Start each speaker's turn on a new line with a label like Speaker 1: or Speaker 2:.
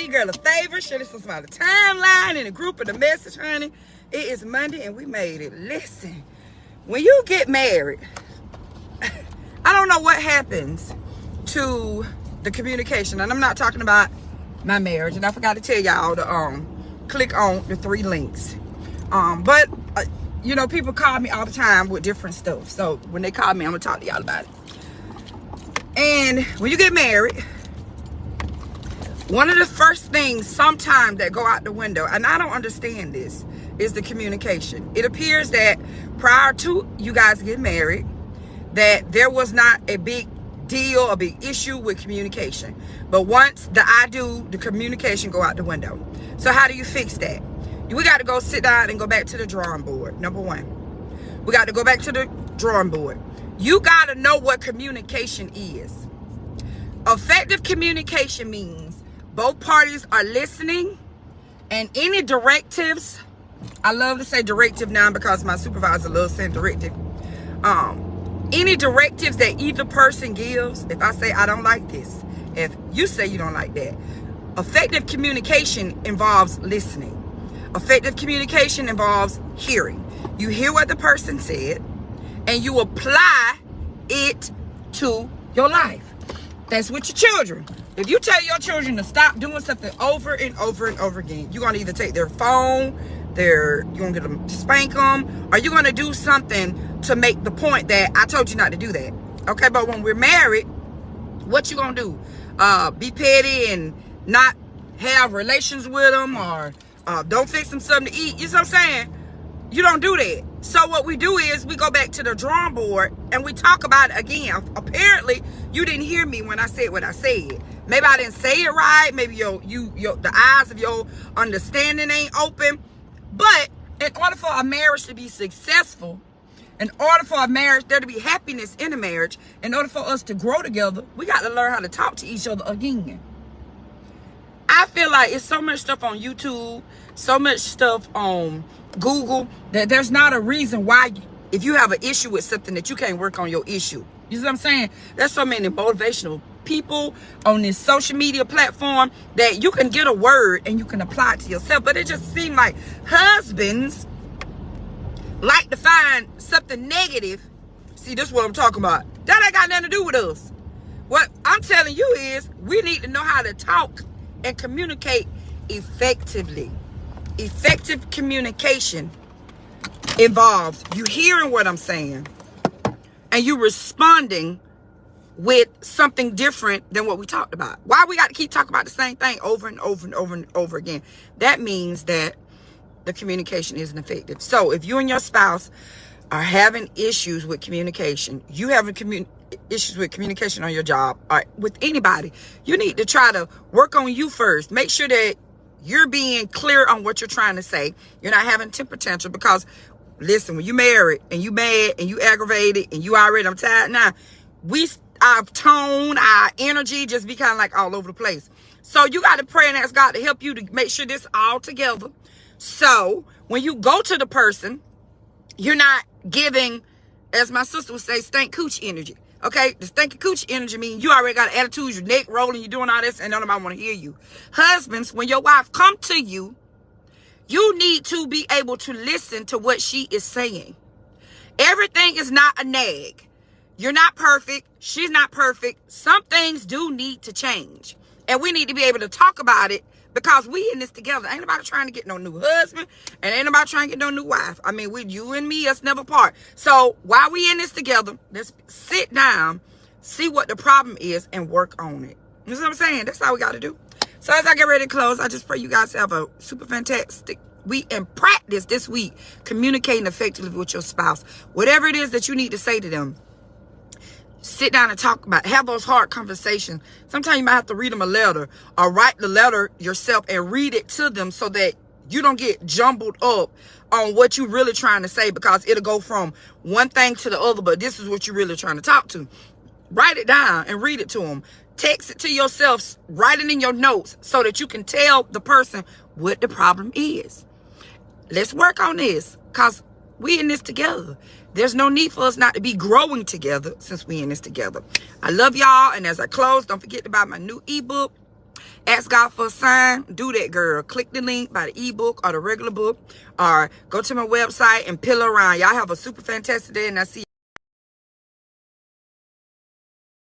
Speaker 1: your girl a favor. Share this on the timeline, in a group, in a message, honey. It is Monday and we made it. Listen, when you get married, I don't know what happens to the communication. And I'm not talking about my marriage. And I forgot to tell y'all to click on the 3 links. But you know, people call me all the time with different stuff. So when they call me, I'm gonna talk to y'all about it. And when you get married, one of the first things sometimes that go out the window, and I don't understand this, is the communication. It appears that prior to you guys getting married, that there was not a big deal, a big issue with communication. But once the communication go out the window. So how do you fix that? We got to go sit down and go back to the drawing board. Number one, we got to go back to the drawing board. You got to know what communication is. Effective communication means both parties are listening, and any directives, I love to say directive now because my supervisor loves saying directive. Any directives that either person gives, if I say I don't like this, if you say you don't like that, effective communication involves listening. Effective communication involves hearing. You hear what the person said and you apply it to your life. That's with your children. If you tell your children to stop doing something over and over and over again, you're going to either take their phone, you're going to get them to spank them, or you're going to do something to make the point that I told you not to do that. Okay, but when we're married, what you going to do? Be petty and not have relations with them, or don't fix them something to eat. You know what I'm saying? You don't do that. So what we do is we go back to the drawing board and we talk about it again. Apparently, you didn't hear me when I said what I said. Maybe I didn't say it right. Maybe the eyes of your understanding ain't open. But in order for a marriage to be successful, in order for a marriage, there to be happiness in a marriage, in order for us to grow together, we got to learn how to talk to each other again. I feel like it's so much stuff on YouTube, so much stuff on Google, that there's not a reason why, if you have an issue with something, that you can't work on your issue. You see what I'm saying? There's so many motivational people on this social media platform that you can get a word and you can apply it to yourself. But it just seems like husbands like to find something negative. See, this is what I'm talking about. That ain't got nothing to do with us. What I'm telling you is we need to know how to talk and communicate effectively. Effective communication involves you hearing what I'm saying and you responding with something different than what we talked about. Why we got to keep talking about the same thing over and over and over and over again? That means that the communication isn't effective. So if you and your spouse are having issues with communication, you having issues with communication on your job or with anybody, you need to try to work on you first. Make sure that you're being clear on what you're trying to say. You're not having temper tantrum, because listen, when you married and you mad and you aggravated and you already, I'm tired now, our tone, our energy just be kind of like all over the place. So you got to pray and ask God to help you to make sure this all together. So when you go to the person, you're not giving, as my sister would say, stank cooch energy. Okay, the stinky cooch energy means you already got an attitude, your neck rolling, you're doing all this, and nobody want to hear you. Husbands, when your wife come to you, you need to be able to listen to what she is saying. Everything is not a nag. You're not perfect. She's not perfect. Some things do need to change. And we need to be able to talk about it, because we in this together. Ain't nobody trying to get no new husband, and ain't nobody trying to get no new wife. I mean, with you and me, us never part. So while we in this together, let's sit down, see what the problem is, and work on it. You know what I'm saying? That's all we got to do. So as I get ready to close, I just pray you guys have a super fantastic week and practice this week communicating effectively with your spouse. Whatever it is that you need to say to them, sit down and talk about it. Have those hard conversations. Sometimes you might have to read them a letter, or write the letter yourself and read it to them, so that you don't get jumbled up on what you're really trying to say, because it'll go from one thing to the other, but this is what you're really trying to talk to. Write it down and read it to them. Text it to yourself. Write it in your notes so that you can tell the person what the problem is. Let's work on this, because we in this together. There's no need for us not to be growing together, since we in this together. I love y'all. And as I close, don't forget to buy my new ebook, Ask God for a sign. Do that, girl. Click the link by the ebook or the regular book, or go to my website and pill around. Y'all have a super fantastic day, and I see you.